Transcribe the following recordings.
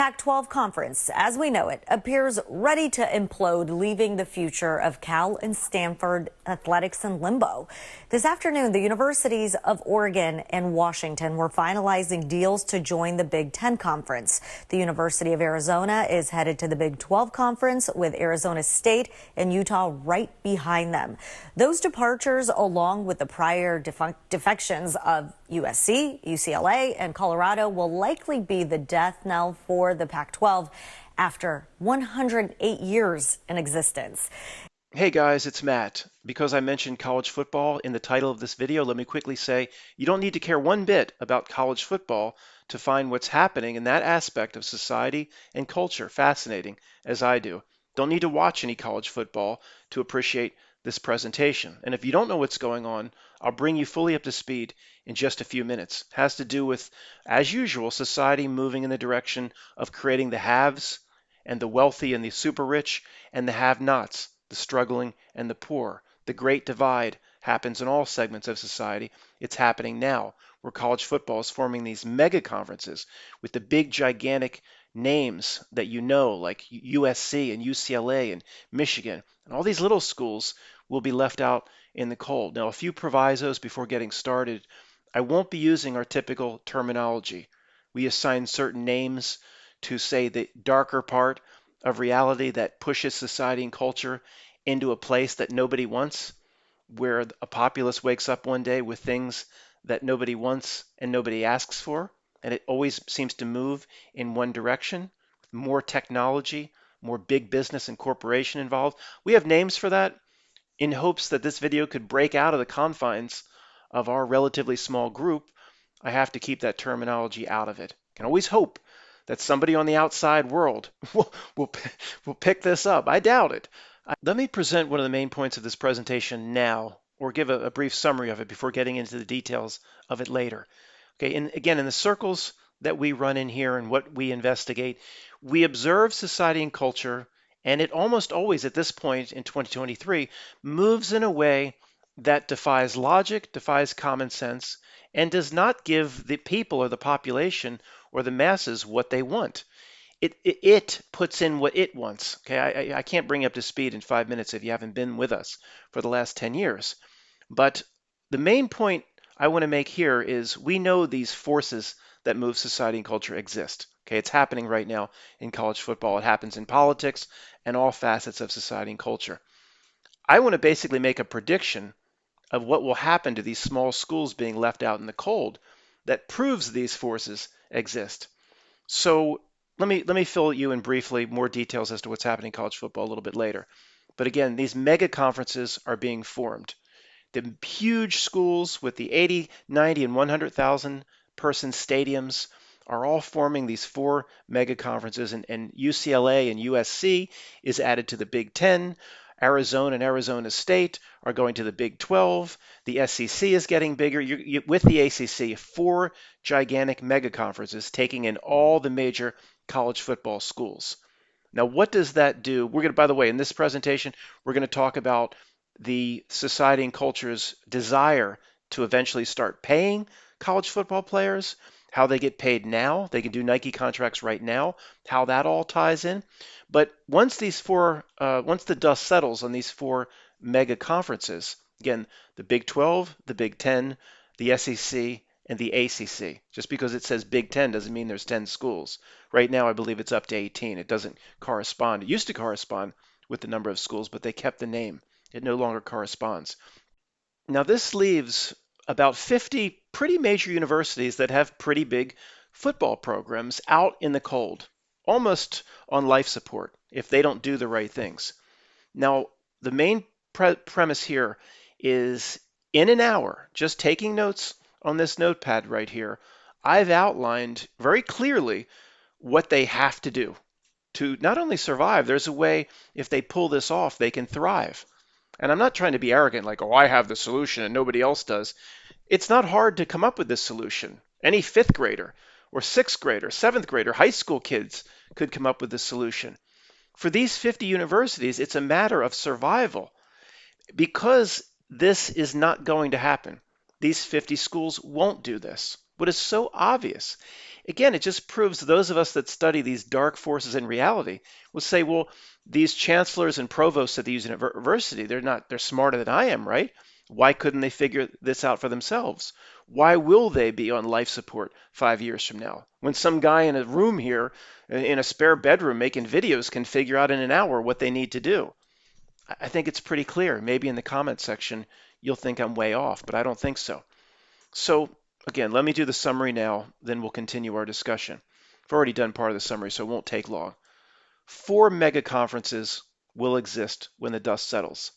Pac-12 conference, as we know it, appears ready to implode, leaving the future of Cal and Stanford athletics in limbo. This afternoon, the universities of Oregon and Washington were finalizing deals to join the Big Ten Conference. The University of Arizona is headed to the Big 12 Conference, with Arizona State and Utah right behind them. Those departures, along with the prior defections of USC, UCLA, and Colorado, will likely be the death knell for the Pac-12 after 108 years in existence. Hey guys, it's Matt. Because I mentioned college football in the title of this video, let me quickly say you don't need to care one bit about college football to find what's happening in that aspect of society and culture fascinating, as I do. Don't need to watch any college football to appreciate this presentation. And if you don't know what's going on, I'll bring you fully up to speed in just a few minutes. It has to do with, as usual, society moving in the direction of creating the haves and the wealthy and the super rich, and the have-nots, the struggling and the poor. The great divide happens in all segments of society. It's happening now, where college football is forming these mega conferences with the big, gigantic names that you know, like USC and UCLA and Michigan. And all these little schools will be left out in the cold. Now, a few provisos before getting started. I won't be using our typical terminology. We assign certain names to, say, the darker part of reality that pushes society and culture into a place that nobody wants, where a populace wakes up one day with things that nobody wants and nobody asks for, and it always seems to move in one direction. More technology, more big business and corporation involved. We have names for that in hopes that this video could break out of the confines of our relatively small group. I have to keep that terminology out of it. Can always hope that somebody on the outside world will pick this up. I doubt it. Let me present one of the main points of this presentation now, or give a brief summary of it before getting into the details of it later. Okay, and again, in the circles that we run in here and what we investigate, we observe society and culture, and it almost always at this point in 2023 moves in a way that defies logic, defies common sense, and does not give the people or the population or the masses what they want. It puts in what it wants. Okay, I can't bring you up to speed in 5 minutes if you haven't been with us for the last 10 years. But the main point I want to make here is we know these forces that move society and culture exist. Okay, it's happening right now in college football. It happens in politics and all facets of society and culture. I want to basically make a prediction of what will happen to these small schools being left out in the cold that proves these forces exist. So let me fill you in briefly more details as to what's happening in college football a little bit later. But again, these mega conferences are being formed. The huge schools with the 80, 90, and 100,000 person stadiums are all forming these four mega conferences, and UCLA and USC is added to the Big Ten. Arizona and Arizona State are going to the Big 12. The SEC is getting bigger. With the ACC, four gigantic mega conferences taking in all the major college football schools. Now, what does that do? We're going to, by the way, in this presentation, we're going to talk about the society and culture's desire to eventually start paying college football players, how they get paid now. They can do Nike contracts right now, how that all ties in. But once the dust settles on these four mega conferences, again, the Big 12, the Big 10, the SEC, and the ACC. Just because it says Big 10 doesn't mean there's 10 schools. Right now, I believe it's up to 18. It doesn't correspond. It used to correspond with the number of schools, but they kept the name. It no longer corresponds. Now, this leaves about 50 pretty major universities that have pretty big football programs out in the cold, almost on life support if they don't do the right things. Now, the main premise here is in an hour, just taking notes on this notepad right here, I've outlined very clearly what they have to do to not only survive, there's a way if they pull this off, they can thrive. And I'm not trying to be arrogant like, oh, I have the solution and nobody else does. It's not hard to come up with this solution. Any fifth grader or sixth grader, seventh grader, high school kids could come up with this solution. For these 50 universities, it's a matter of survival because this is not going to happen. These 50 schools won't do this. What is so obvious Again, it just proves those of us that study these dark forces in reality will say, well, these chancellors and provosts at the university, they're smarter than I am, right? Why couldn't they figure this out for themselves? Why will they be on life support 5 years from now? When some guy in a room here, in a spare bedroom making videos, can figure out in an hour what they need to do. I think it's pretty clear. Maybe in the comment section, you'll think I'm way off, but I don't think so. So again, let me do the summary now, then we'll continue our discussion. I've already done part of the summary, so it won't take long. 4 mega conferences will exist when the dust settles.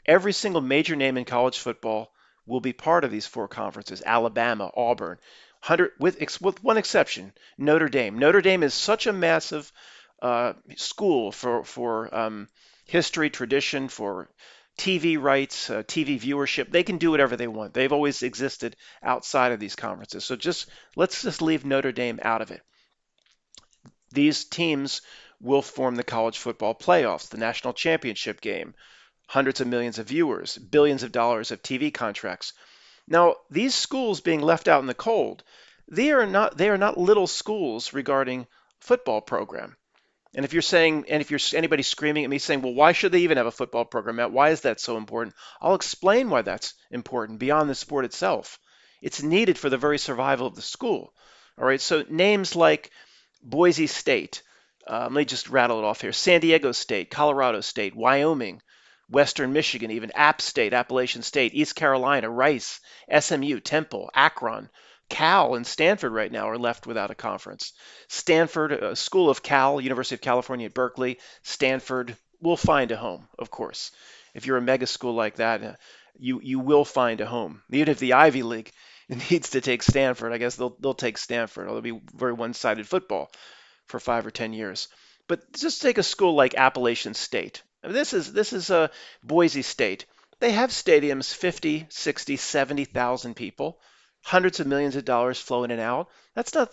Every single major name in college football will be part of these 4 conferences. Alabama, Auburn, 100, with one exception, Notre Dame. Notre Dame is such a massive school for history, tradition, for TV rights, TV viewership. They can do whatever they want. They've always existed outside of these conferences. So let's just leave Notre Dame out of it. These teams will form the college football playoffs, the national championship game, hundreds of millions of viewers, billions of dollars of TV contracts. Now, these schools being left out in the cold, they are not little schools regarding football program. And if you're saying, and if you're anybody screaming at me saying, well, why should they even have a football program, Matt? Why is that so important? I'll explain why that's important beyond the sport itself. It's needed for the very survival of the school. All right, so names like Boise State, let me just rattle it off here: San Diego State, Colorado State, Wyoming, Western Michigan, even App State, Appalachian State, East Carolina, Rice, SMU, Temple, Akron, Cal, and Stanford right now are left without a conference. Stanford, School of Cal, University of California at Berkeley, Stanford will find a home, of course. If you're a mega school like that, you will find a home. Even if the Ivy League needs to take Stanford, I guess they'll take Stanford. It'll be very one-sided football for 5 or 10 years. But just take a school like Appalachian State. I mean, this is Boise State. They have stadiums, 50, 60, 70,000 people, hundreds of millions of dollars flowing in and out.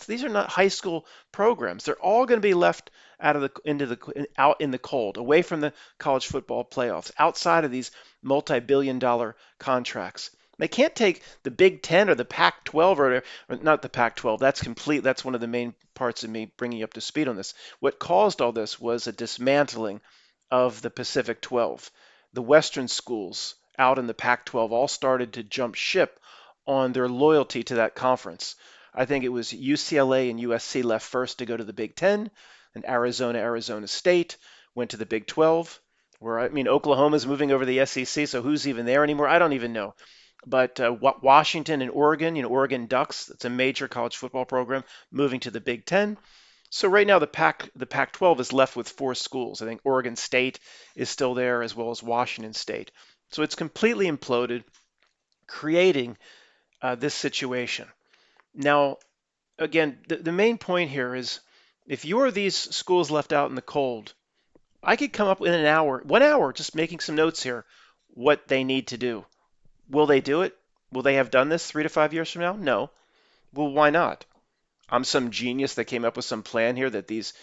These are not high school programs. They're all going to be left out in the cold, away from the college football playoffs, outside of these multi-billion-dollar contracts. They can't take the Big Ten or the Pac-12 or not the Pac-12. That's complete. That's one of the main parts of me bringing you up to speed on this. What caused all this was a dismantling of the Pacific 12. The Western schools out in the Pac-12 all started to jump ship on their loyalty to that conference. I think it was UCLA and USC left first to go to the Big Ten, and Arizona State went to the Big 12. Where I mean, Oklahoma's moving over to the SEC, so who's even there anymore? I don't even know. But Washington and Oregon, Oregon Ducks, that's a major college football program, moving to the Big Ten. So right now the Pac-12 is left with 4 schools. I think Oregon State is still there, as well as Washington State. So it's completely imploded, creating this situation. Now, again, the main point here is, if you're these schools left out in the cold, I could come up in an hour, 1 hour, just making some notes here, what they need to do. Will they do it? Will they have done this 3 to 5 years from now? No. Well, why not? I'm some genius that came up with some plan here that these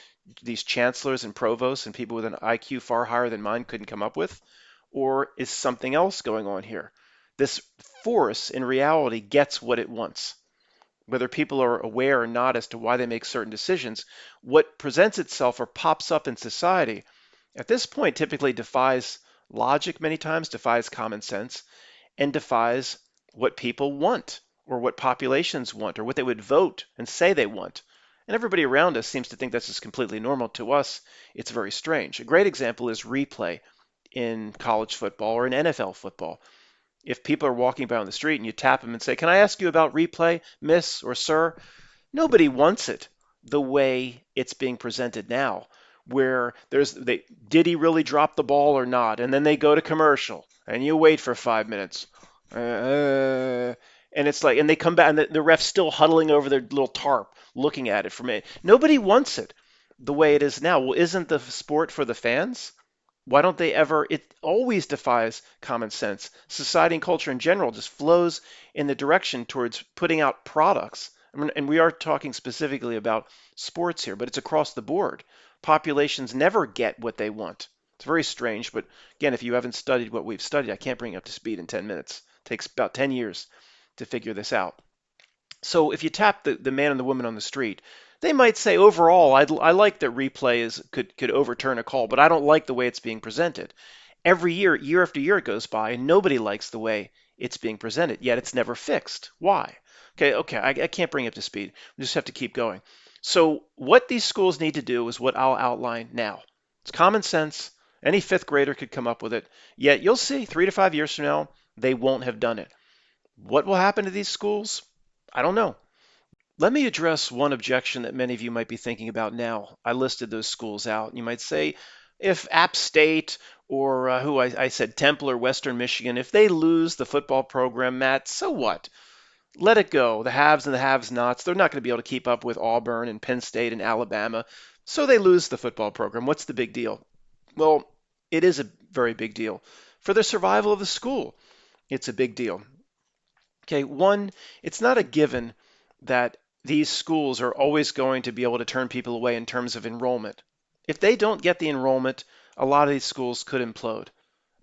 chancellors and provosts and people with an IQ far higher than mine couldn't come up with? Or is something else going on here? This force in reality gets what it wants. Whether people are aware or not as to why they make certain decisions, what presents itself or pops up in society at this point typically defies logic many times, defies common sense, and defies what people want or what populations want or what they would vote and say they want. And everybody around us seems to think that's just completely normal. To us, it's very strange. A great example is replay in college football or in NFL football. If people are walking by on the street and you tap them and say, "Can I ask you about replay, miss or sir?" Nobody wants it the way it's being presented now, where did he really drop the ball or not? And then they go to commercial and you wait for 5 minutes. And it's like, and they come back and the ref's still huddling over their little tarp looking at it from it. Nobody wants it the way it is now. Well, isn't the sport for the fans? Why don't they ever? It always defies common sense. Society and culture in general just flows in the direction towards putting out products. I mean, and we are talking specifically about sports here, but it's across the board. Populations never get what they want. It's very strange, but again, if you haven't studied what we've studied, I can't bring you up to speed in 10 minutes. It takes about 10 years to figure this out. So if you tap the man and the woman on the street, they might say, overall, I like that replay could overturn a call, but I don't like the way it's being presented. Every year, year after year goes by, and nobody likes the way it's being presented, yet it's never fixed. Why? Okay, I can't bring you up to speed. We just have to keep going. So what these schools need to do is what I'll outline now. It's common sense. Any fifth grader could come up with it. Yet you'll see 3 to 5 years from now, they won't have done it. What will happen to these schools? I don't know. Let me address one objection that many of you might be thinking about now. I listed those schools out. You might say, if App State or I said Temple or Western Michigan, if they lose the football program, Matt, so what? Let it go. The haves and the have-nots, they're not going to be able to keep up with Auburn and Penn State and Alabama, so they lose the football program. What's the big deal? Well, it is a very big deal. For the survival of the school, it's a big deal. Okay, one, it's not a given that these schools are always going to be able to turn people away in terms of enrollment. If they don't get the enrollment, a lot of these schools could implode.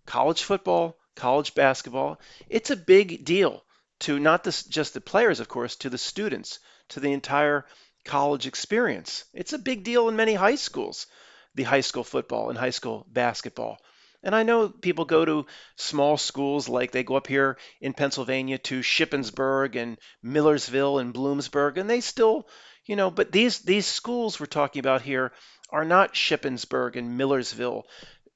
College football, college basketball, it's a big deal to not just the players, of course, to the students, to the entire college experience. It's a big deal in many high schools, the high school football and high school basketball. And I know people go to small schools, like they go up here in Pennsylvania to Shippensburg and Millersville and Bloomsburg, and they still, but these schools we're talking about here are not Shippensburg and Millersville,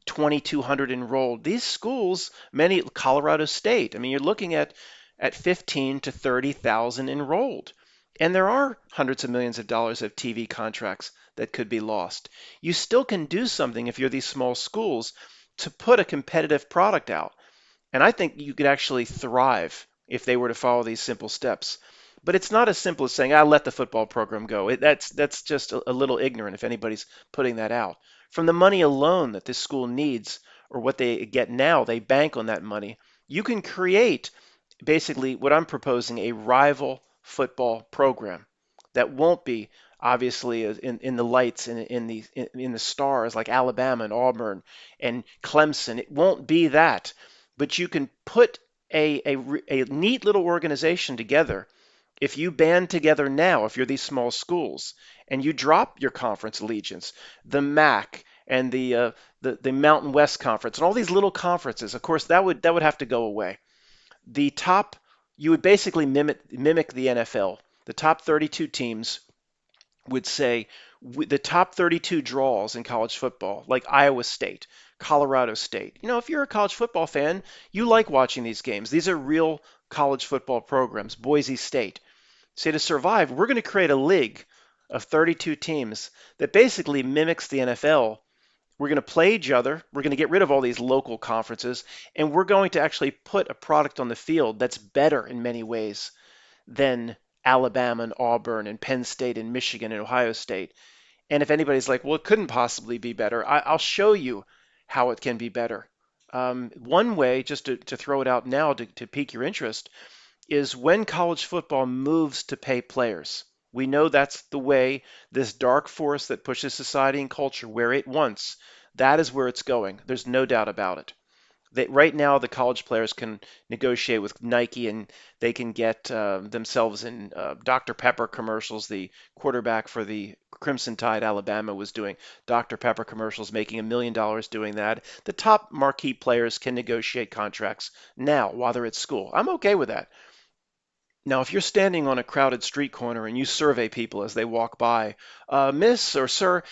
2,200 enrolled. These schools, many, Colorado State, I mean, you're looking at 15 to 30,000 enrolled. And there are hundreds of millions of dollars of TV contracts that could be lost. You still can do something if you're these small schools to put a competitive product out. And I think you could actually thrive if they were to follow these simple steps. But it's not as simple as saying, "I let the football program go." That's just a little ignorant if anybody's putting that out. From the money alone that this school needs, or what they get now, they bank on that money. You can create basically what I'm proposing, a rival football program that won't be obviously in the lights in the stars like Alabama and Auburn and Clemson. It won't be that, but you can put a neat little organization together. If you band together now, if you're these small schools, and you drop your conference allegiance, the MAC and the Mountain West Conference and all these little conferences, of course that would have to go away. The top, you would basically mimic the NFL. The top 32 teams would say the top 32 draws in college football, like Iowa State, Colorado State. If you're a college football fan, you like watching these games. These are real college football programs. Boise State. Say, to survive, we're going to create a league of 32 teams that basically mimics the NFL. We're going to play each other. We're going to get rid of all these local conferences, and we're going to actually put a product on the field that's better in many ways than Alabama and Auburn and Penn State and Michigan and Ohio State. And if anybody's like, well, it couldn't possibly be better, I'll show you how it can be better. One way, just to throw it out now to pique your interest, is when college football moves to pay players. We know that's the way, this dark force that pushes society and culture where it wants, that is where it's going. There's no doubt about it. Right now, the college players can negotiate with Nike, and they can get themselves in Dr. Pepper commercials. The quarterback for the Crimson Tide, Alabama, was doing Dr. Pepper commercials, making $1 million doing that. The top marquee players can negotiate contracts now while they're at school. I'm okay with that. Now, if you're standing on a crowded street corner and you survey people as they walk by, Miss or Sir,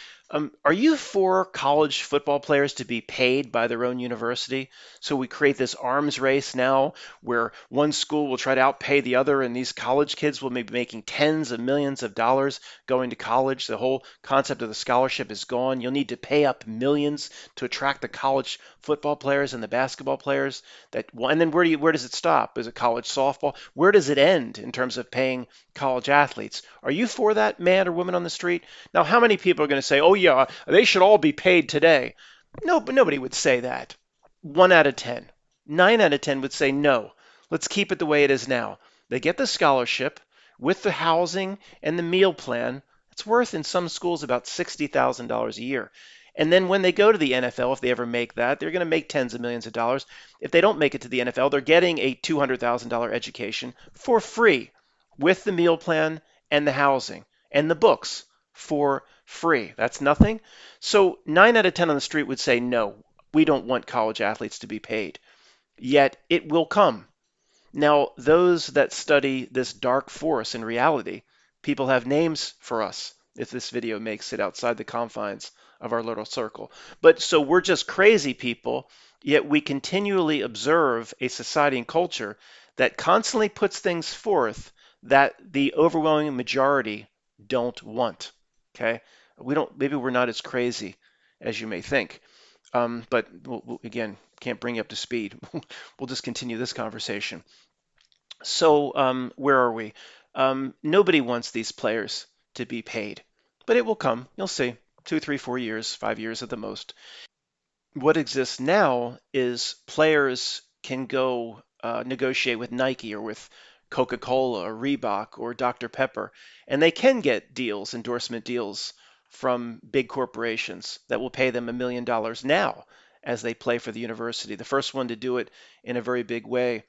are you for college football players to be paid by their own university? So we create this arms race now where one school will try to outpay the other, and these college kids will be making tens of millions of dollars going to college. The whole concept of the scholarship is gone. You'll need to pay up millions to attract the college football players and the basketball players. And then where does it stop? Is it college softball? Where does it end in terms of paying college athletes? Are you for that, man or woman on the street? Now, how many people are going to say, "Oh yeah, they should all be paid today"? No, but nobody would say that. 1 out of 10. 9 out of 10 would say no. Let's keep it the way it is now. They get the scholarship with the housing and the meal plan. It's worth in some schools about $60,000 a year. And then when they go to the NFL, if they ever make that, they're going to make tens of millions of dollars. If they don't make it to the NFL, they're getting a $200,000 education for free. with the meal plan and the housing and the books for free. That's nothing. So 9 out of 10 on the street would say, no, we don't want college athletes to be paid. Yet it will come. Now, those that study this dark force in reality, people have names for us if this video makes it outside the confines of our little circle. But so we're just crazy people, yet we continually observe a society and culture that constantly puts things forth that the overwhelming majority don't want. Okay? We don't, maybe we're not as crazy as you may think. But again, can't bring you up to speed. We'll just continue this conversation. So, where are we? Nobody wants these players to be paid, but it will come. You'll see. 2, 3, 4 years, 5 years at the most. What exists now is players can go negotiate with Nike or with Coca-Cola or Reebok or Dr. Pepper, and they can get deals, endorsement deals from big corporations that will pay them $1 million now as they play for the university. The first one to do it in a very big way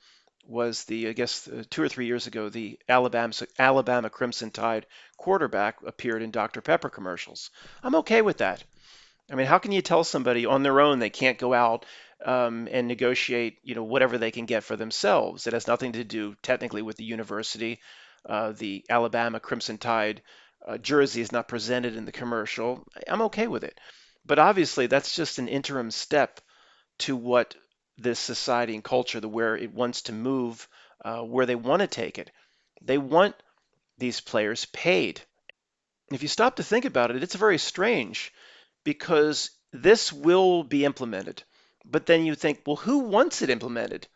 was I guess, 2 or 3 years ago, the Alabama Crimson Tide quarterback appeared in Dr. Pepper commercials. I'm okay with that. I mean, how can you tell somebody on their own they can't go out and negotiate, whatever they can get for themselves? It has nothing to do technically with the university. The Alabama Crimson Tide jersey is not presented in the commercial. I'm okay with it. But obviously, that's just an interim step to what this society and culture, where it wants to move, where they want to take it. They want these players paid. If you stop to think about it, it's very strange because this will be implemented. But then you think, well, who wants it implemented?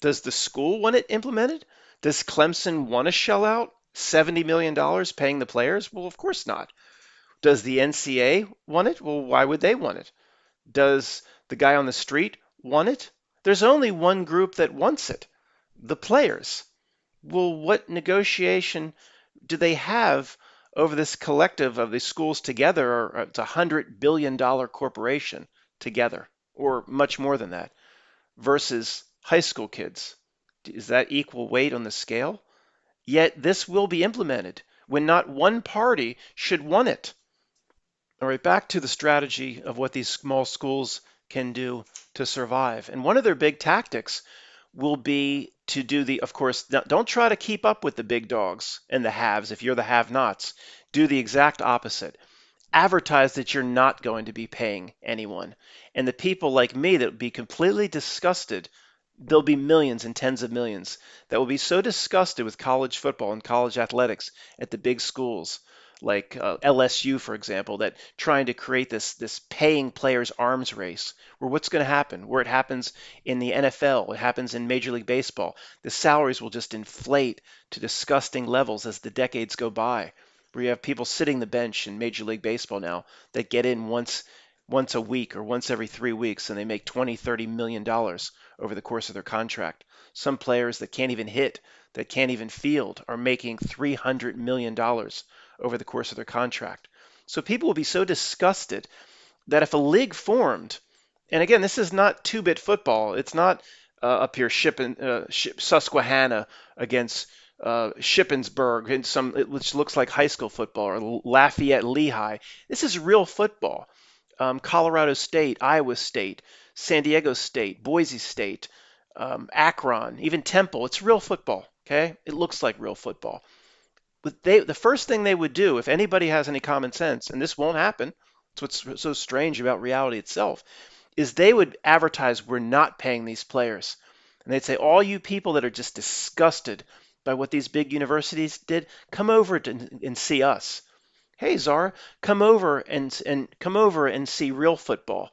Does the school want it implemented? Does Clemson want to shell out $70 million paying the players? Well, of course not. Does the NCAA want it? Well, why would they want it? Does the guy on the street want it? There's only one group that wants it, the players. Well, what negotiation do they have over this collective of these schools together? Or it's $100 billion corporation together, or much more than that, versus high school kids. Is that equal weight on the scale? Yet this will be implemented when not one party should want it. All right, back to the strategy of what these small schools can do to survive. And one of their big tactics will be to do of course, don't try to keep up with the big dogs and the haves if you're the have-nots. Do the exact opposite. Advertise that you're not going to be paying anyone. And the people like me that would be completely disgusted, there'll be millions and tens of millions that will be so disgusted with college football and college athletics at the big schools like LSU, for example, that trying to create this paying players arms race, where what's going to happen, where it happens in the NFL, it happens in Major League Baseball, the salaries will just inflate to disgusting levels as the decades go by, where you have people sitting the bench in Major League Baseball now that get in once a week or once every 3 weeks, and they make 20, $30 million over the course of their contract. Some players that can't even hit, that can't even field, are making $300 million over the course of their contract. So people will be so disgusted that if a league formed, and again, this is not two-bit football. It's not up here Susquehanna against Shippensburg in which looks like high school football, or Lafayette Lehigh. This is real football. Colorado State, Iowa State, San Diego State, Boise State, Akron, even Temple. It's real football. Okay, it looks like real football. But the first thing they would do, if anybody has any common sense, and this won't happen, it's what's so strange about reality itself, is they would advertise, we're not paying these players. And they'd say, all you people that are just disgusted by what these big universities did, come over and see us. Hey, Zara, come over and see real football,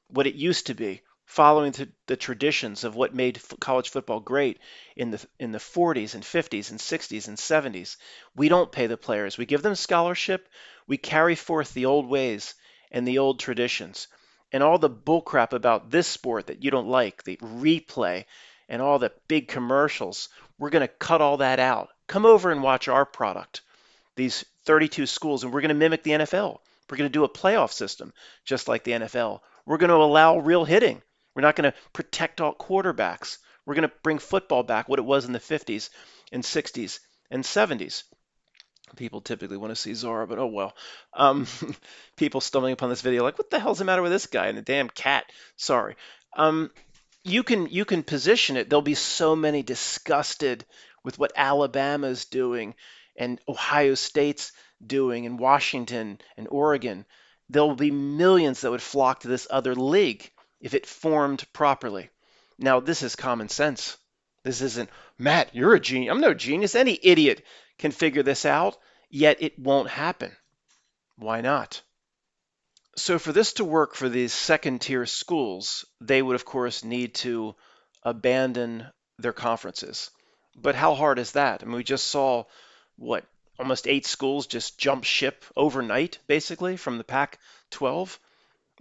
what it used to be, following the traditions of what made college football great in the 40s and 50s and 60s and 70s. We don't pay the players. We give them scholarship. We carry forth the old ways and the old traditions. And all the bullcrap about this sport that you don't like, the replay and all the big commercials, we're going to cut all that out. Come over and watch our product, these 32 schools, and we're going to mimic the NFL. We're going to do a playoff system just like the NFL. We're going to allow real hitting. We're not going to protect all quarterbacks. We're going to bring football back, what it was in the 50s and 60s and 70s. People typically want to see Zora, but oh well. Um, People stumbling upon this video like, what the hell's the matter with this guy and the damn cat? Sorry. Um, you can position it. There'll be so many disgusted with what Alabama's doing and Ohio State's doing and Washington and Oregon. There'll be millions that would flock to this other league if it formed properly. Now, this is common sense. This isn't, Matt, you're a genius. I'm no genius. Any idiot can figure this out, yet it won't happen. Why not? So for this to work for these second tier schools, they would of course need to abandon their conferences. But how hard is that? I mean, we just saw what, almost 8 schools just jump ship overnight, basically, from the Pac-12.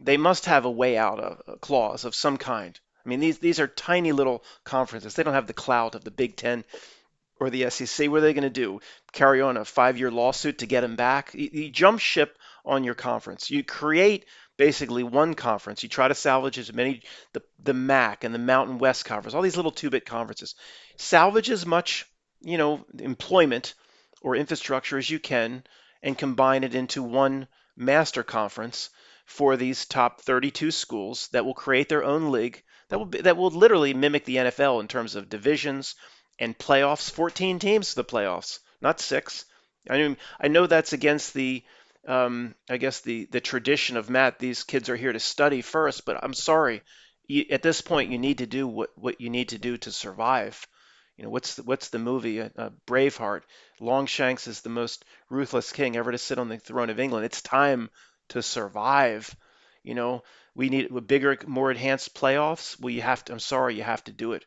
They must have a way out, a clause of some kind. I mean, these are tiny little conferences. They don't have the clout of the Big Ten or the SEC. What are they going to do? Carry on a 5-year lawsuit to get them back? You jump ship on your conference. You create basically one conference. You try to salvage as many, the MAC and the Mountain West Conference, all these little 2-bit conferences. Salvage as much, employment or infrastructure as you can and combine it into one master conference for these top 32 schools that will create their own league that will literally mimic the NFL in terms of divisions and playoffs. 14 teams to the playoffs, not 6. I know that's against I guess the tradition of, Matt, these kids are here to study first, but I'm sorry. At this point, you need to do what you need to do to survive. What's the movie? Braveheart. Longshanks is the most ruthless king ever to sit on the throne of England. It's time to survive. We need bigger, more enhanced playoffs. Well, you have to. I'm sorry, you have to do it.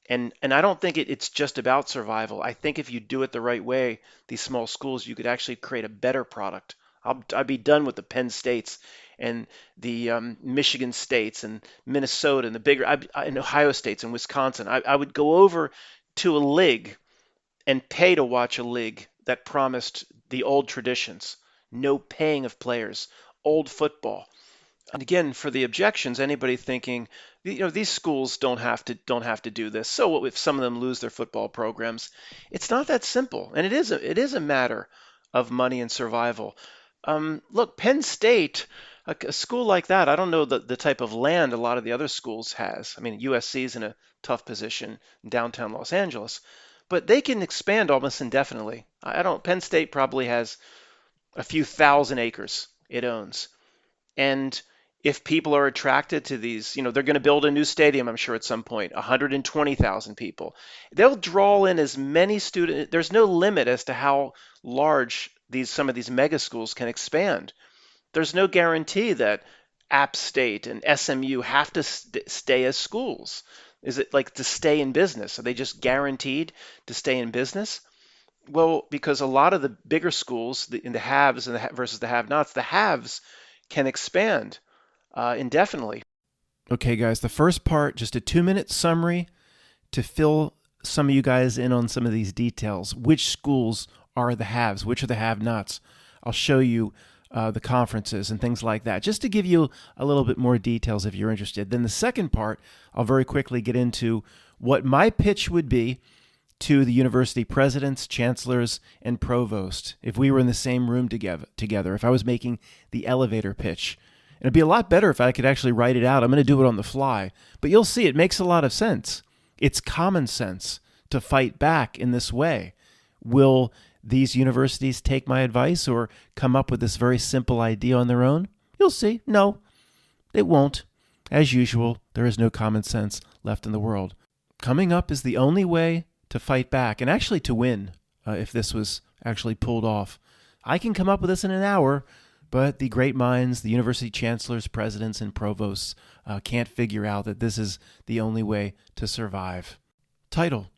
And I don't think it's just about survival. I think if you do it the right way, these small schools, you could actually create a better product. I'd be done with the Penn States and the Michigan States and Minnesota and the bigger and Ohio States and Wisconsin. I would go over to a league and pay to watch a league that promised the old traditions, no paying of players, old football. And again, for the objections, anybody thinking, these schools don't have to do this. So what if some of them lose their football programs? It's not that simple, and it is a matter of money and survival. Look, Penn State, a school like that, I don't know the type of land a lot of the other schools has. I mean, USC is in a tough position in downtown Los Angeles, but they can expand almost indefinitely. Penn State probably has a few thousand acres it owns. And if people are attracted to these, they're going to build a new stadium, I'm sure, at some point, 120,000 people. They'll draw in as many students. There's no limit as to how large some of these mega schools can expand. There's no guarantee that App State and SMU have to stay as schools. Is it like to stay in business? Are they just guaranteed to stay in business? Well, because a lot of the bigger schools, in the haves and versus the have-nots, the haves can expand indefinitely. Okay, guys, the first part, just a 2-minute summary to fill some of you guys in on some of these details. Which schools are the haves? Which are the have-nots? I'll show you the conferences and things like that, just to give you a little bit more details if you're interested. Then the second part, I'll very quickly get into what my pitch would be to the university presidents, chancellors, and provost if we were in the same room together, if I was making the elevator pitch. And it'd be a lot better if I could actually write it out. I'm going to do it on the fly. But you'll see, it makes a lot of sense. It's common sense to fight back in this way. Will these universities take my advice or come up with this very simple idea on their own? You'll see. No, it won't. As usual, there is no common sense left in the world. Coming up is the only way to fight back and actually to win if this was actually pulled off. I can come up with this in an hour, but the great minds, the university chancellors, presidents, and provosts can't figure out that this is the only way to survive. Title: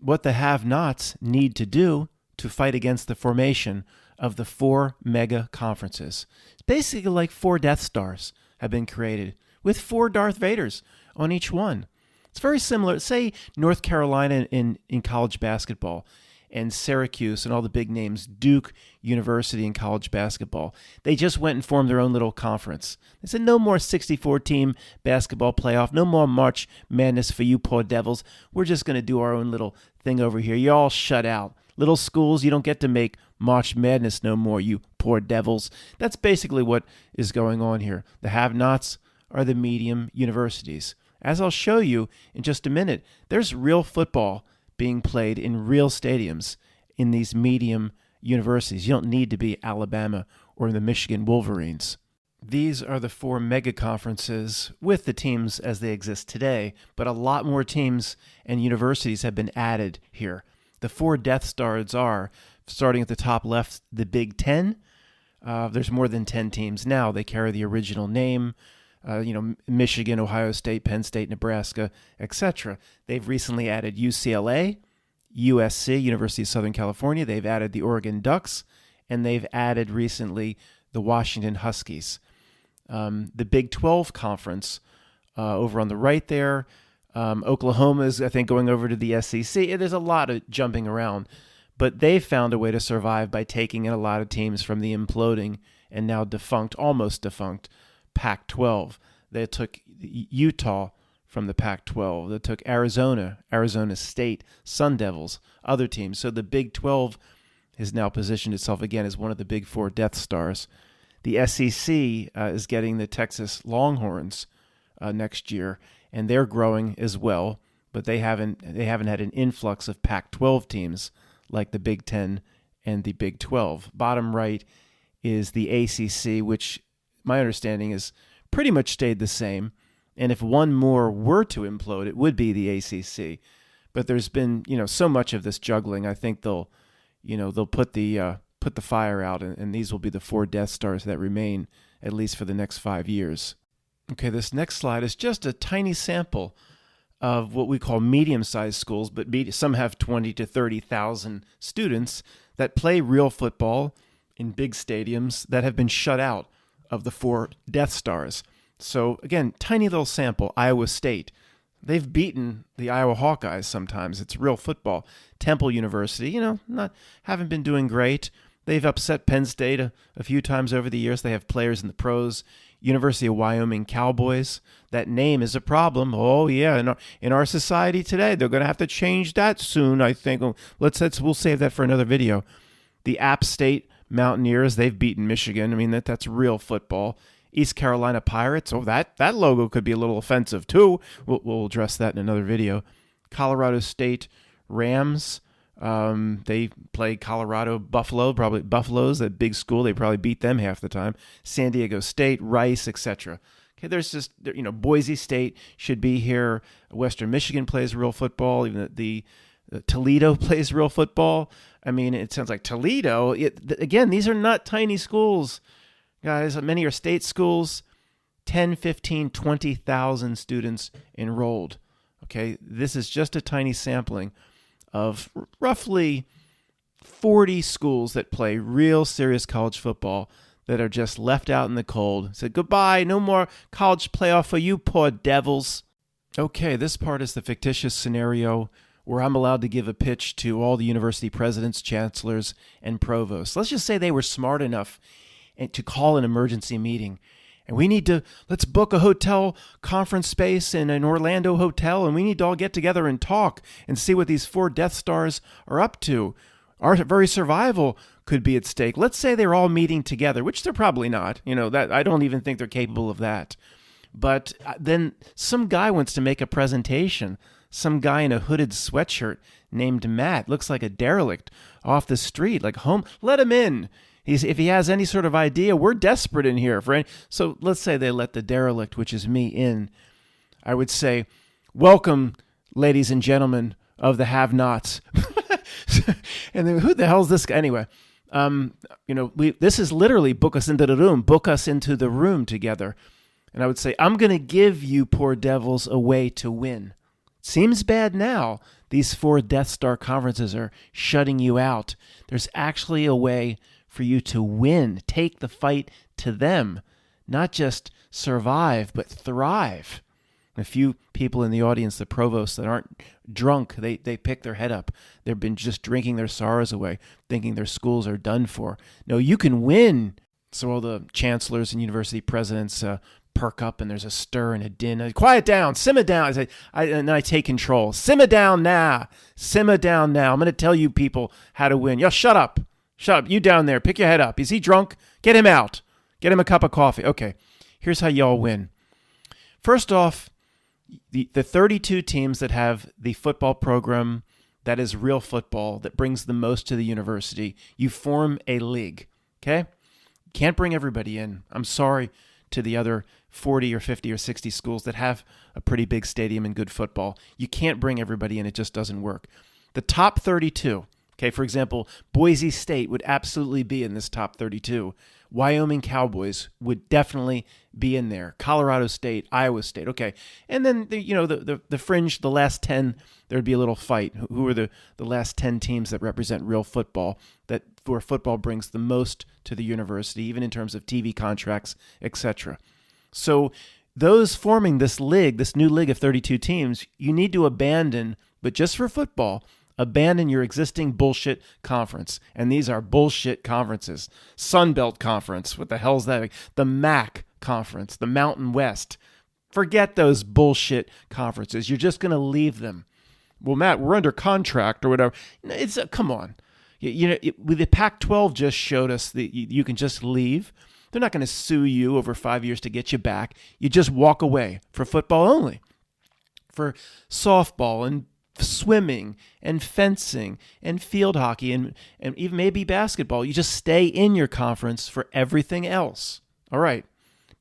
What the have-nots need to do to fight against the formation of the 4 mega conferences. It's basically like 4 Death Stars have been created with 4 Darth Vaders on each one. It's very similar. Say North Carolina in college basketball and Syracuse and all the big names, Duke University in college basketball. They just went and formed their own little conference. They said, no more 64-team basketball playoff, no more March Madness for you poor devils. We're just going to do our own little thing over here. You're all shut out. Little schools, you don't get to make March Madness no more, you poor devils. That's basically what is going on here. The have-nots are the medium universities. As I'll show you in just a minute, there's real football being played in real stadiums in these medium universities. You don't need to be Alabama or the Michigan Wolverines. These are the 4 mega conferences with the teams as they exist today, but a lot more teams and universities have been added here. The 4 Death Stars are, starting at the top left, the Big Ten. There's more than 10 teams now. They carry the original name, Michigan, Ohio State, Penn State, Nebraska, etc. They've recently added UCLA, USC, University of Southern California. They've added the Oregon Ducks, and they've added recently the Washington Huskies. The Big 12 Conference over on the right there. Oklahoma is, I think, going over to the SEC. There's a lot of jumping around, but they found a way to survive by taking in a lot of teams from the imploding and now almost defunct Pac-12. They took Utah from the Pac-12. They took Arizona State, Sun Devils, other teams. So the Big 12 has now positioned itself again as one of the Big 4 Death Stars. The SEC is getting the Texas Longhorns next year, and they're growing as well, but they haven't had an influx of Pac-12 teams like the Big 10 and the Big 12. Bottom right is the ACC, which my understanding is pretty much stayed the same. And if one more were to implode, it would be the ACC. But there's been, so much of this juggling. I think they'll put the fire out, and these will be the 4 Death Stars that remain, at least for the next 5 years. Okay, this next slide is just a tiny sample of what we call medium-sized schools, but some have 20 to 30,000 students that play real football in big stadiums that have been shut out of the 4 Death Stars. So again, tiny little sample. Iowa State. They've beaten the Iowa Hawkeyes sometimes. It's real football. Temple University, haven't been doing great. They've upset Penn State a few times over the years. They have players in the pros. University of Wyoming Cowboys. That name is a problem. Oh, yeah. In our society today, they're going to have to change that soon, I think. We'll save that for another video. The App State Mountaineers, they've beaten Michigan. I mean, that's real football. East Carolina Pirates. Oh, that logo could be a little offensive, too. We'll address that in another video. Colorado State Rams. They play Colorado Buffalo, probably Buffalo's that big school. They probably beat them half the time. San Diego State, Rice, etc. Okay, there's just, Boise State should be here. Western Michigan plays real football. Even the Toledo plays real football. I mean, it sounds like Toledo. Again, these are not tiny schools, guys. Many are state schools. 10, 15, 20,000 students enrolled. Okay, this is just a tiny sampling of roughly 40 schools that play real serious college football that are just left out in the cold. Said, goodbye, no more college playoff for you poor devils. Okay, this part is the fictitious scenario where I'm allowed to give a pitch to all the university presidents, chancellors, and provosts. Let's just say they were smart enough to call an emergency meeting. And let's book a hotel conference space in an Orlando hotel, and we need to all get together and talk and see what these 4 Death Stars are up to. Our very survival could be at stake. Let's say they're all meeting together, which they're probably not. That I don't even think they're capable of that. But then some guy wants to make a presentation. Some guy in a hooded sweatshirt named Matt, looks like a derelict off the street, like home. Let him in. If he has any sort of idea, we're desperate in here. So let's say they let the derelict, which is me, in. I would say, welcome, ladies and gentlemen of the have-nots. And then who the hell is this guy? Anyway, this is literally book us into the room. Book us into the room together. And I would say, I'm going to give you poor devils a way to win. Seems bad now. These 4 Death Star conferences are shutting you out. There's actually a way for you to win. Take the fight to them. Not just survive, but thrive. A few people in the audience, the provosts that aren't drunk, they pick their head up. They've been just drinking their sorrows away, thinking their schools are done for. No, you can win. So all the chancellors and university presidents, perk up and there's a stir and a din. Quiet down, simmer down. And then I take control. Simmer down now. Simmer down now. I'm going to tell you people how to win. Yo, shut up. Shut up. You down there, pick your head up. Is he drunk? Get him out. Get him a cup of coffee. Okay, here's how y'all win. First off, the 32 teams that have the football program that is real football, that brings the most to the university, you form a league, okay? Can't bring everybody in. I'm sorry to the other 40 or 50 or 60 schools that have a pretty big stadium and good football. You can't bring everybody in. It just doesn't work. The top 32, okay, for example, Boise State would absolutely be in this top 32. Wyoming Cowboys would definitely be in there. Colorado State, Iowa State, okay. And then, the fringe, the last 10, there'd be a little fight. Who are the last 10 teams that represent real football, where football brings the most to the university, even in terms of TV contracts, etc. So those forming this league, this new league of 32 teams, you need to abandon, but just for football, abandon your existing bullshit conference. And these are bullshit conferences. Sun Belt Conference, what the hell's that? The MAC Conference, the Mountain West. Forget those bullshit conferences. You're just going to leave them. Well, Matt, we're under contract or whatever. It's come on. The Pac-12 just showed us that you can just leave. They're not going to sue you over 5 years to get you back. You just walk away for football only. For softball and swimming and fencing and field hockey and even maybe basketball, you just stay in your conference for everything else. All right.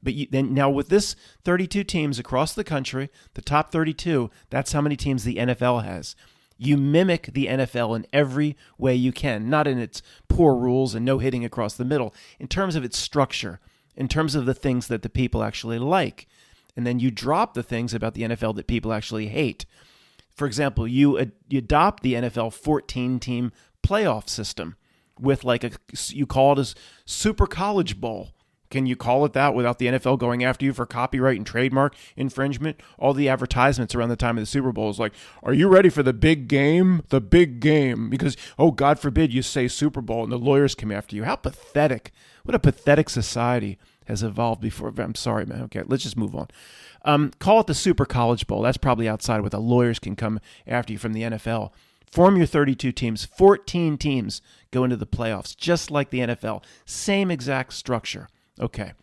But then now with this 32 teams across the country, the top 32, that's how many teams the NFL has. You mimic the NFL in every way you can, not in its poor rules and no hitting across the middle, in terms of its structure, in terms of the things that the people actually like. And then you drop the things about the NFL that people actually hate. For example, you adopt the NFL 14-team playoff system with you call it a Super College Bowl. Can you call it that without the NFL going after you for copyright and trademark infringement? All the advertisements around the time of the Super Bowl is like, are you ready for the big game? The big game. Because, oh, God forbid you say Super Bowl and the lawyers come after you. How pathetic. What a pathetic society has evolved before. I'm sorry, man. Okay, let's just move on. Call it the Super College Bowl. That's probably outside where the lawyers can come after you from the NFL. Form your 32 teams. 14 teams go into the playoffs, just like the NFL. Same exact structure. Okay.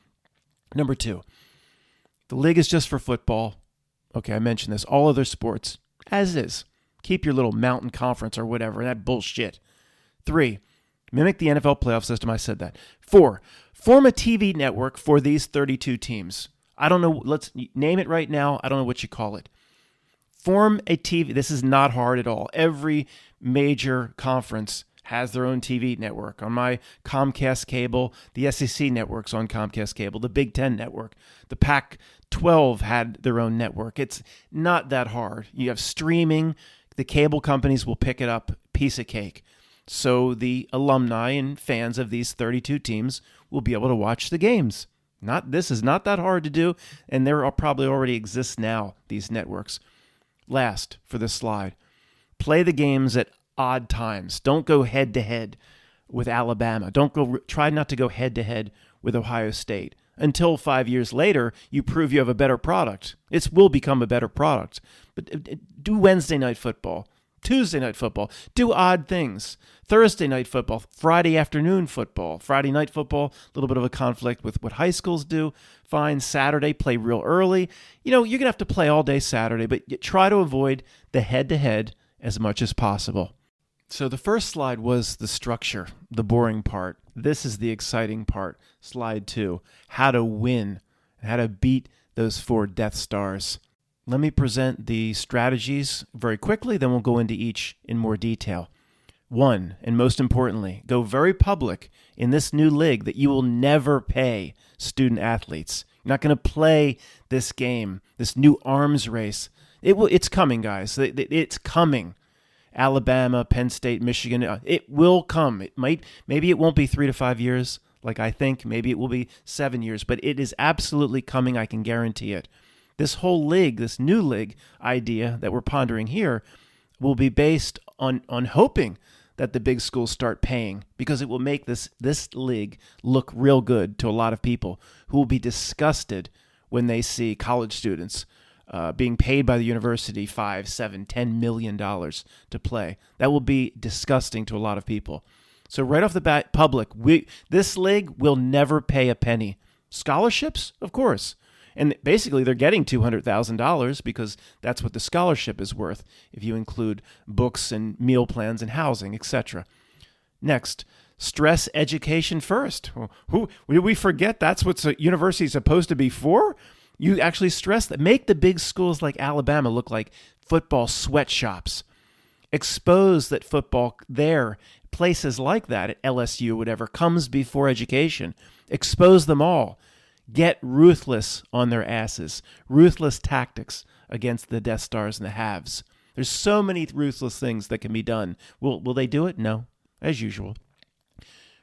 Number 2, the league is just for football. Okay, I mentioned this. All other sports, as is. Keep your little mountain conference or whatever, that bullshit. 3, mimic the NFL playoff system. I said that. 4, form a TV network for these 32 teams. I don't know. Let's name it right now. I don't know what you call it. Form a TV. This is not hard at all. Every major conference has their own TV network. On my Comcast cable, the SEC network's on Comcast cable, the Big Ten network, the Pac-12 had their own network. It's not that hard. You have streaming. The cable companies will pick it up, piece of cake. So the alumni and fans of these 32 teams will be able to watch the games. This is not that hard to do, and there are probably already exist now, these networks. Last, for this slide, play the games at odd times. Don't go head to head with Alabama. Try not to go head to head with Ohio State until 5 years later you prove you have a better product. It will become a better product. But do Wednesday night football, Tuesday night football, do odd things. Thursday night football, Friday afternoon football, Friday night football, a little bit of a conflict with what high schools do. Fine. Saturday, play real early. You're going to have to play all day Saturday, but try to avoid the head to head as much as possible. So the first slide was the structure, the boring part. This is the exciting part. Slide 2, how to win, how to beat those 4 Death Stars. Let me present the strategies very quickly, then we'll go into each in more detail. 1, and most importantly, go very public in this new league that you will never pay student athletes. You're not going to play this game, this new arms race. It's coming, guys. It's coming. Alabama, Penn State, Michigan, it will come. Maybe it won't be 3 to 5 years like I think. Maybe it will be 7 years, but it is absolutely coming. I can guarantee it. This whole league, this new league idea that we're pondering here will be based on hoping that the big schools start paying, because it will make this league look real good to a lot of people who will be disgusted when they see college students being paid by the university $5, $7, $10 million to play. That will be disgusting to a lot of people. So right off the bat, public, this league will never pay a penny. Scholarships, of course. And basically, they're getting $200,000 because that's what the scholarship is worth if you include books and meal plans and housing, etc. Next, stress education first. Did we forget that's what a university is supposed to be for? You actually stress that. Make the big schools like Alabama look like football sweatshops. Expose that football there, places like that at LSU, whatever, comes before education. Expose them all. Get ruthless on their asses. Ruthless tactics against the Death Stars and the haves. There's so many ruthless things that can be done. Will they do it? No, as usual.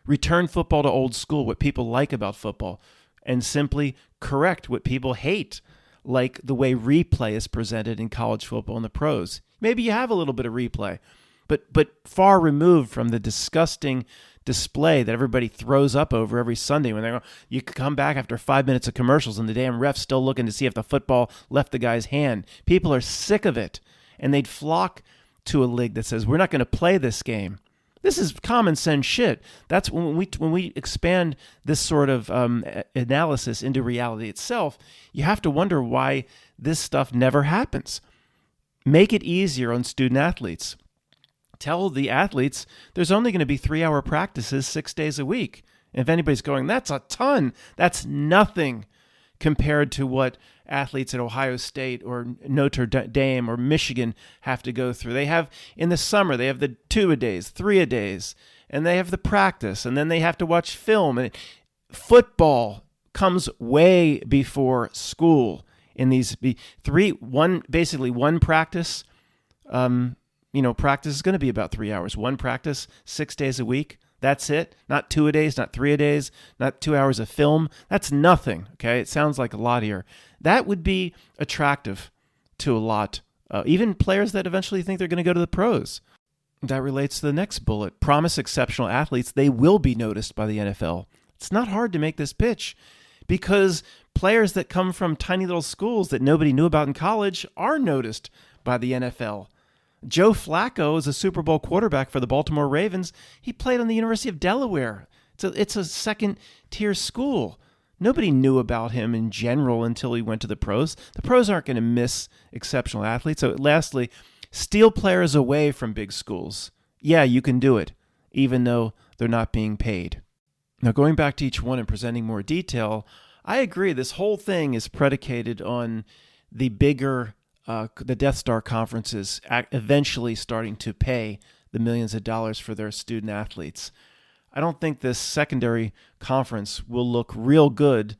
Return football to old school, what people like about football, and simply correct what people hate, like the way replay is presented in college football and the pros. Maybe you have a little bit of replay, but far removed from the disgusting display that everybody throws up over every Sunday when they go, you come back after 5 minutes of commercials and the damn ref's still looking to see if the football left the guy's hand. People are sick of it, and they'd flock to a league that says, we're not going to play this game. This is common sense shit. That's when we expand this sort of analysis into reality itself, you have to wonder why this stuff never happens. Make it easier on student athletes. Tell the athletes there's only going to be 3-hour practices 6 days a week. And if anybody's going, that's a ton. That's nothing compared to what athletes at Ohio State or Notre Dame or Michigan have to go through. They have, in the summer, they have the 2-a-days, 3-a-days, and they have the practice, and then they have to watch film. And football comes way before school in these basically one practice. Practice is going to be about 3 hours. One practice, 6 days a week. That's it. Not 2-a-days, not 3-a-days, not 2 hours of film. That's nothing. Okay, it sounds like a lot here. That would be attractive to a lot, even players that eventually think they're going to go to the pros. That relates to the next bullet. Promise exceptional athletes. They will be noticed by the NFL. It's not hard to make this pitch because players that come from tiny little schools that nobody knew about in college are noticed by the NFL. Joe Flacco is a Super Bowl quarterback for the Baltimore Ravens. He played on the University of Delaware. It's a second-tier school. Nobody knew about him in general until he went to the pros. The pros aren't going to miss exceptional athletes. So lastly, steal players away from big schools. Yeah, you can do it, even though they're not being paid. Now, going back to each one and presenting more detail, I agree this whole thing is predicated on the bigger the Death Star conferences eventually starting to pay the millions of dollars for their student athletes. I don't think this secondary conference will look real good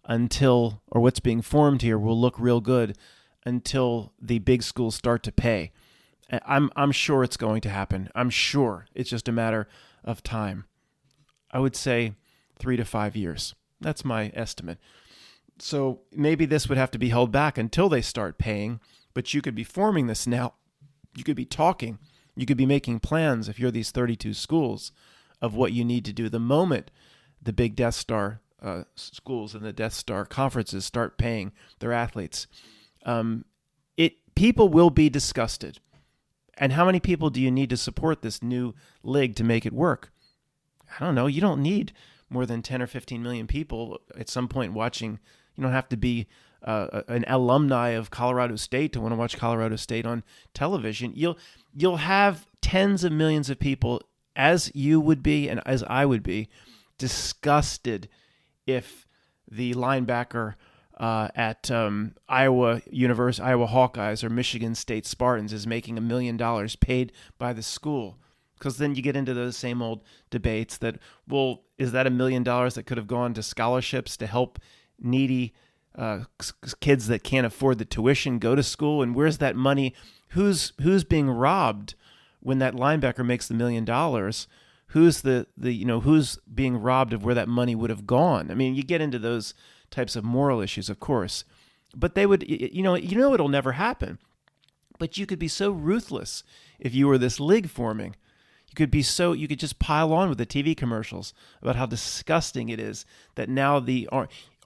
or what's being formed here will look real good until the big schools start to pay. I'm sure it's going to happen. I'm sure it's just a matter of time. I would say 3 to 5 years. That's my estimate. So maybe this would have to be held back until they start paying. But you could be forming this now. You could be talking. You could be making plans if you're these 32 schools of what you need to do the moment the big Death Star schools and the Death Star conferences start paying their athletes. People will be disgusted. And how many people do you need to support this new league to make it work? I don't know. You don't need more than 10 or 15 million people at some point watching. You don't have to be an alumni of Colorado State to want to watch Colorado State on television. You'll have tens of millions of people, as you would be and as I would be, disgusted if the linebacker at Iowa Hawkeyes or Michigan State Spartans is making $1 million paid by the school. Because then you get into those same old debates that, well, is that $1 million that could have gone to scholarships to help needy kids that can't afford the tuition go to school? And where's that money? Who's being robbed when that linebacker makes the $1 million? Who's who's being robbed of where that money would have gone? I mean, you get into those types of moral issues, of course, but they would, it'll never happen. But you could be so ruthless if you were this league forming. You could just pile on with the TV commercials about how disgusting it is that now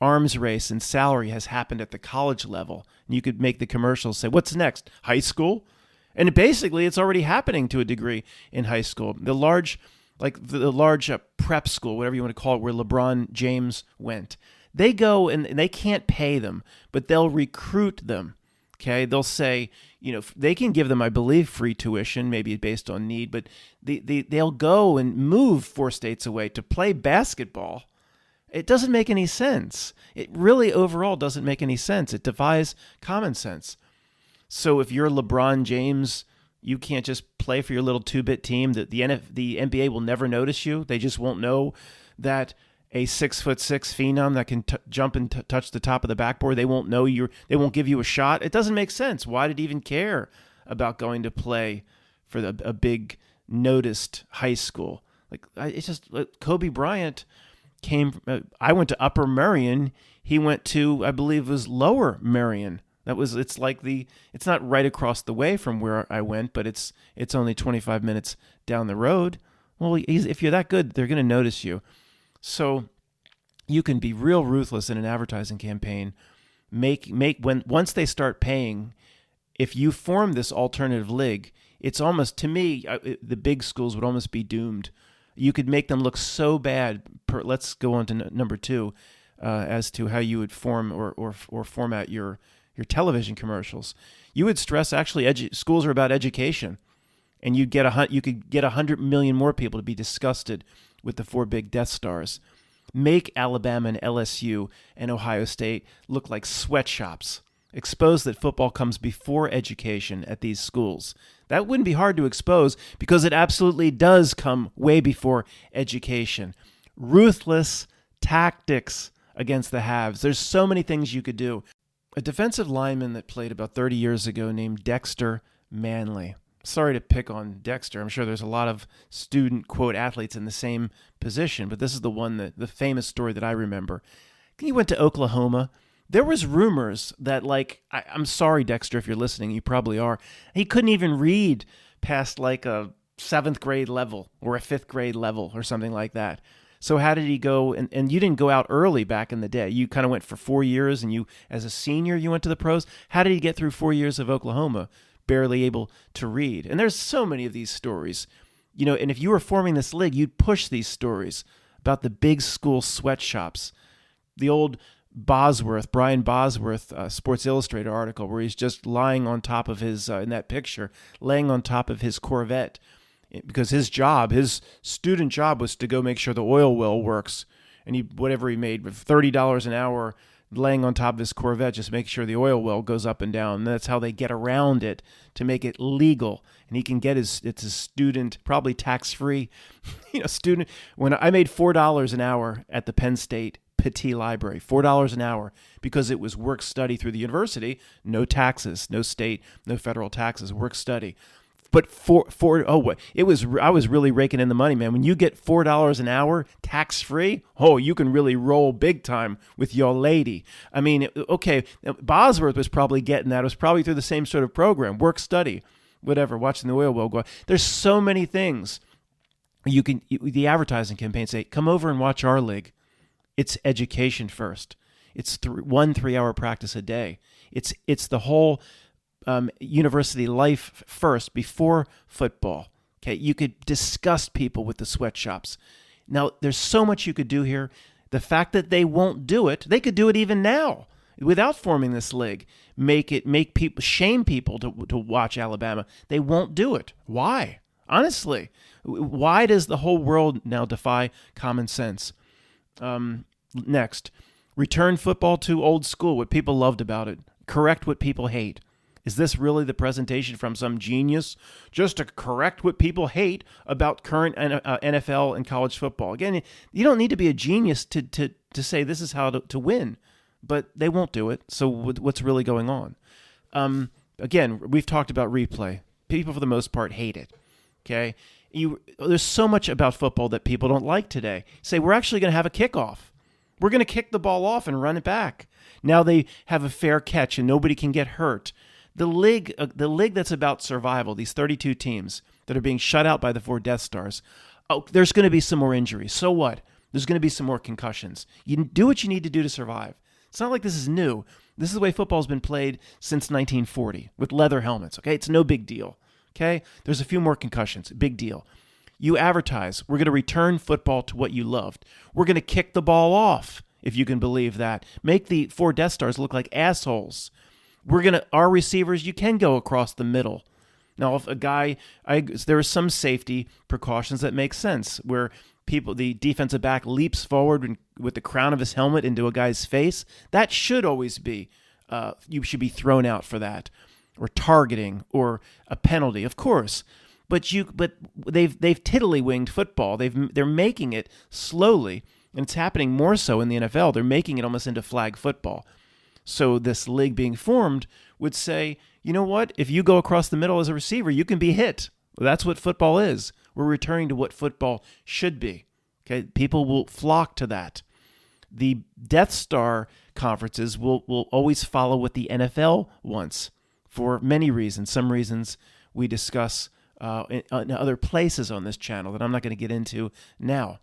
arms race and salary has happened at the college level. And you could make the commercials say, what's next? High school? And basically, it's already happening to a degree in high school. The large prep school, whatever you want to call it, where LeBron James went, they go and they can't pay them, but they'll recruit them. Okay, they'll say, they can give them, I believe, free tuition, maybe based on need, but they'll go and move 4 states away to play basketball. It doesn't make any sense. It really overall doesn't make any sense. It defies common sense. So if you're LeBron James, you can't just play for your little 2-bit team. The NBA will never notice you. They just won't know that a 6'6" phenom that can jump and touch the top of the backboard. They won't know they won't give you a shot. It doesn't make sense. Why did he even care about going to play for a big noticed high school? It's just Kobe Bryant came. I went to Upper Merion. He went to, I believe, it was Lower Merion. It's not right across the way from where I went, but it's only 25 minutes down the road. Well, if you're that good, they're going to notice you. So you can be real ruthless in an advertising campaign. Once they start paying, if you form this alternative league, it's almost, to me, the big schools would almost be doomed. You could make them look so bad. Let's go on to number 2, as to how you would form or format your television commercials. You would stress actually schools are about education, and you could get 100 million more people to be disgusted with the 4 big Death Stars. Make Alabama and LSU and Ohio State look like sweatshops. Expose that football comes before education at these schools. That wouldn't be hard to expose because it absolutely does come way before education. Ruthless tactics against the haves. There's so many things you could do. A defensive lineman that played about 30 years ago named Dexter Manley. Sorry to pick on Dexter. I'm sure there's a lot of student, quote, athletes in the same position, but this is the famous story that I remember. He went to Oklahoma. There was rumors that, I'm sorry, Dexter, if you're listening, you probably are. He couldn't even read past a 7th grade level or a 5th grade level or something like that. So how did he go? And you didn't go out early back in the day. You kind of went for 4 years, and you, as a senior, you went to the pros. How did he get through 4 years of Oklahoma, barely able to read? And there's so many of these stories. And if you were forming this league, you'd push these stories about the big school sweatshops. The old Brian Bosworth Sports Illustrated article where he's just lying on top of his, in that picture, laying on top of his Corvette, because his student job was to go make sure the oil well works. And whatever he made, $30 an hour, laying on top of his Corvette, just make sure the oil well goes up and down. And that's how they get around it to make it legal. And he can get it's a student, probably tax-free, student. When I made $4 an hour at the Penn State Petit Library, $4 an hour, because it was work study through the university, no taxes, no state, no federal taxes, work study. But I was really raking in the money, man. When you get $4 an hour tax-free, you can really roll big time with your lady. I mean, okay, Bosworth was probably getting that. It was probably through the same sort of program, work study, whatever, watching the oil well go. There's so many things. The advertising campaign say, come over and watch our league. It's education first. It's 1 3-hour practice a day. It's the whole university life first before football. Okay, you could disgust people with the sweatshops. Now, there's so much you could do here. The fact that they won't do it, they could do it even now without forming this league. Shame people to watch Alabama. They won't do it. Why? Honestly, why does the whole world now defy common sense? Next, return football to old school, what people loved about it. Correct what people hate. Is this really the presentation from some genius just to correct what people hate about current NFL and college football? Again, you don't need to be a genius to say this is how to win, but they won't do it. So what's really going on? Again, we've talked about replay. People, for the most part, hate it. Okay, there's so much about football that people don't like today. Say, we're actually going to have a kickoff. We're going to kick the ball off and run it back. Now they have a fair catch and nobody can get hurt. The league that's about survival, these 32 teams that are being shut out by the 4 Death Stars, there's going to be some more injuries. So what? There's going to be some more concussions. You do what you need to do to survive. It's not like this is new. This is the way football's been played since 1940 with leather helmets, okay? It's no big deal, okay? There's a few more concussions, big deal. You advertise, we're going to return football to what you loved. We're going to kick the ball off, if you can believe that. Make the 4 Death Stars look like assholes. Our receivers, you can go across the middle. Now, if there are some safety precautions that make sense, where the defensive back leaps forward with the crown of his helmet into a guy's face. That should always be, you should be thrown out for that, or targeting, or a penalty, of course. But they've tiddlywinged football. They're making it slowly, and it's happening more so in the NFL. They're making it almost into flag football. So this league being formed would say, you know what? If you go across the middle as a receiver, you can be hit. Well, that's what football is. We're returning to what football should be. Okay, people will flock to that. The Death Star conferences will always follow what the NFL wants for many reasons. Some reasons we discuss in other places on this channel that I'm not going to get into now.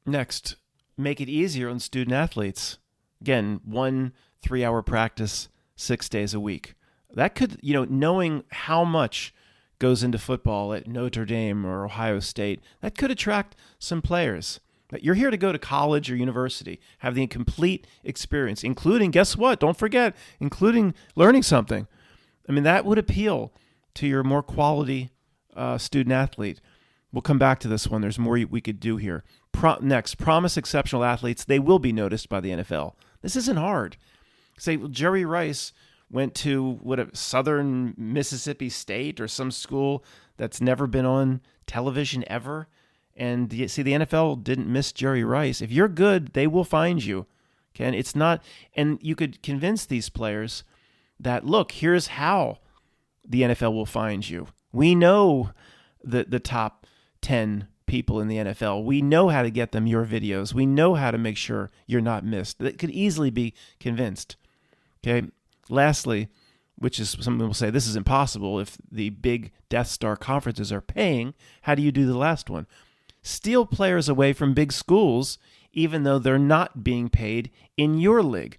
Next, make it easier on student athletes. Again, 1 3-hour practice, 6 days a week. That could, knowing how much goes into football at Notre Dame or Ohio State, that could attract some players. You're here to go to college or university, have the complete experience, including, guess what? Don't forget, including learning something. I mean, that would appeal to your more quality student athlete. We'll come back to this one. There's more we could do here. Next, promise exceptional athletes. They will be noticed by the NFL. This isn't hard. Say, Jerry Rice went to Southern Mississippi State or some school that's never been on television ever. And the NFL didn't miss Jerry Rice. If you're good, they will find you. Okay, and it's not, and you could convince these players that, look, here's how the NFL will find you. We know the top 10 people in the NFL. We know how to get them your videos. We know how to make sure you're not missed. That could easily be convinced. Okay. Lastly, which is some people will say this is impossible if the big Death Star conferences are paying. How do you do the last one? Steal players away from big schools, even though they're not being paid in your league.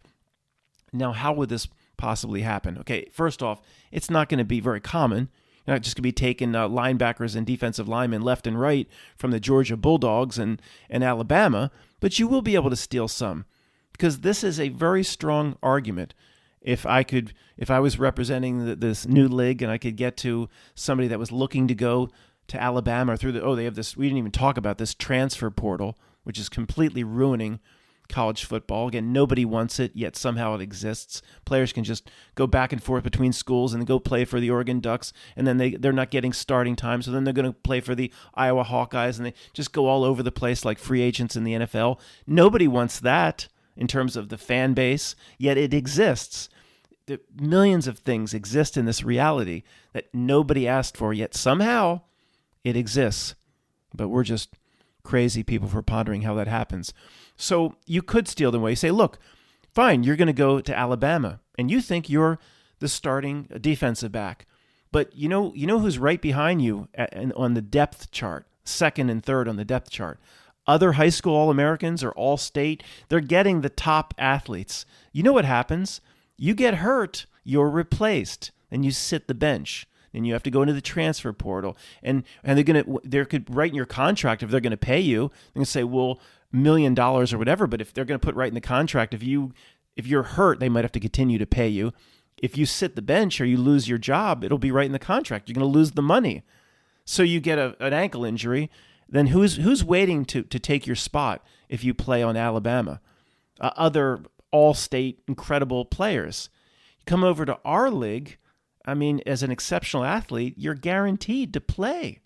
Now, how would this possibly happen? Okay, first off, it's not going to be very common. You're not just going to be taking linebackers and defensive linemen left and right from the Georgia Bulldogs and Alabama, but you will be able to steal some, because this is a very strong argument. If I was representing this new league and I could get to somebody that was looking to go to Alabama or they have this, we didn't even talk about this transfer portal, which is completely ruining college football. Again, nobody wants it, yet somehow it exists. Players can just go back and forth between schools and go play for the Oregon Ducks, and then they're not getting starting time, so then they're going to play for the Iowa Hawkeyes, and they just go all over the place like free agents in the NFL. Nobody wants that in terms of the fan base, yet it exists. Millions of things exist in this reality that nobody asked for, yet somehow it exists. But we're just crazy people for pondering how that happens. So you could steal them away. You say, look, fine, you're going to go to Alabama, and you think you're the starting defensive back. But you know who's right behind you on the depth chart, second and third on the depth chart? Other high school All-Americans or All-State, they're getting the top athletes. You know what happens? You get hurt, you're replaced, and you sit the bench. And you have to go into the transfer portal. And they could write in your contract, if they're going to pay you, they're going to say, well, $1 million or whatever. But if they're going to put right in the contract, if you're hurt, they might have to continue to pay you. If you sit the bench or you lose your job, it'll be right in the contract. You're going to lose the money. So you get an ankle injury, then who's waiting to take your spot if you play on Alabama? Other all-state incredible players. You come over to our league, I mean, as an exceptional athlete, you're guaranteed to play.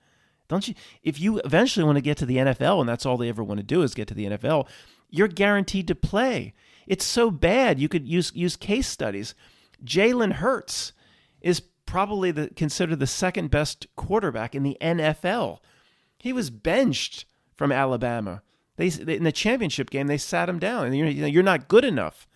Don't you? If you eventually want to get to the NFL, and that's all they ever want to do is get to the NFL, you're guaranteed to play. It's so bad. You could use case studies. Jalen Hurts is probably considered the second best quarterback in the NFL. He was benched from Alabama. They in the championship game, they sat him down, and you're not good enough.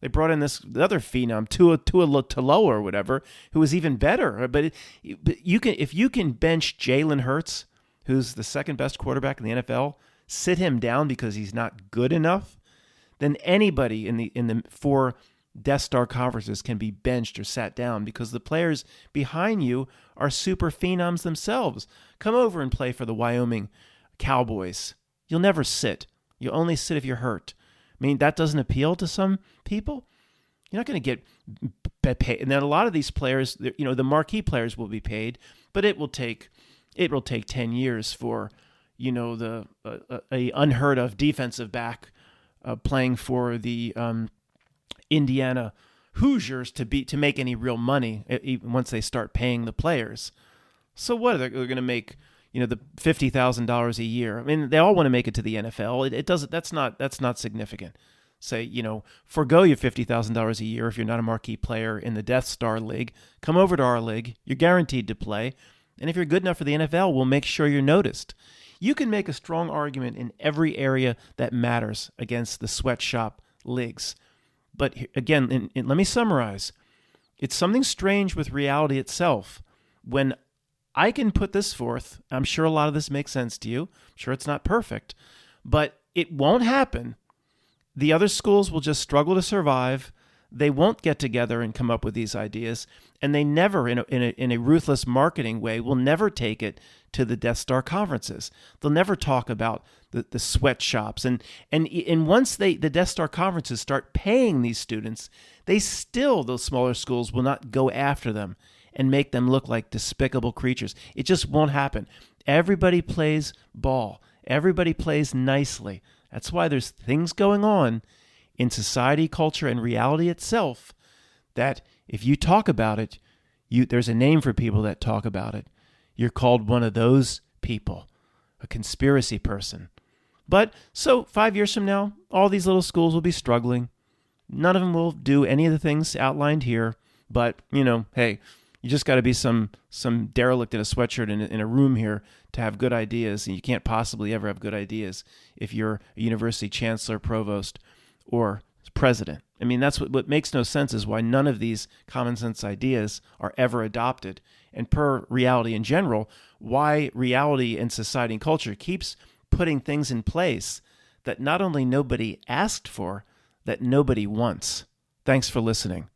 They brought in the other phenom, Tua Tagovailoa or whatever, who was even better. But if you can bench Jalen Hurts, who's the second best quarterback in the NFL, sit him down because he's not good enough, then anybody in the 4 Death Star conferences can be benched or sat down because the players behind you are super phenoms themselves. Come over and play for the Wyoming Cowboys. You'll never sit. You'll only sit if you're hurt. I mean, that doesn't appeal to some people. You're not going to get paid. And then a lot of these players, the marquee players will be paid, but it will take 10 years for, the a unheard of defensive back playing for the Indiana Hoosiers to make any real money even once they start paying the players. So what they're going to make? The $50,000 a year. I mean, they all want to make it to the NFL. It doesn't. That's not significant. Say, forego your $50,000 a year if you're not a marquee player in the Death Star League. Come over to our league. You're guaranteed to play. And if you're good enough for the NFL, we'll make sure you're noticed. You can make a strong argument in every area that matters against the sweatshop leagues. But again, let me summarize. It's something strange with reality itself. When I can put this forth, I'm sure a lot of this makes sense to you. I'm sure it's not perfect, but it won't happen. The other schools will just struggle to survive. They won't get together and come up with these ideas, and they never, in a ruthless marketing way, will never take it to the Death Star conferences. They'll never talk about the sweatshops, and once the Death Star conferences start paying these students, those smaller schools will not go after them and make them look like despicable creatures. It just won't happen. Everybody plays ball. Everybody plays nicely. That's why there's things going on in society, culture, and reality itself that if you talk about it, there's a name for people that talk about it. You're called one of those people, a conspiracy person. But so 5 years from now, all these little schools will be struggling. None of them will do any of the things outlined here. But, hey, you just got to be some derelict in a sweatshirt in a room here to have good ideas, and you can't possibly ever have good ideas if you're a university chancellor, provost, or president. I mean, that's what makes no sense is why none of these common sense ideas are ever adopted. And per reality in general, why reality and society and culture keeps putting things in place that not only nobody asked for, that nobody wants. Thanks for listening.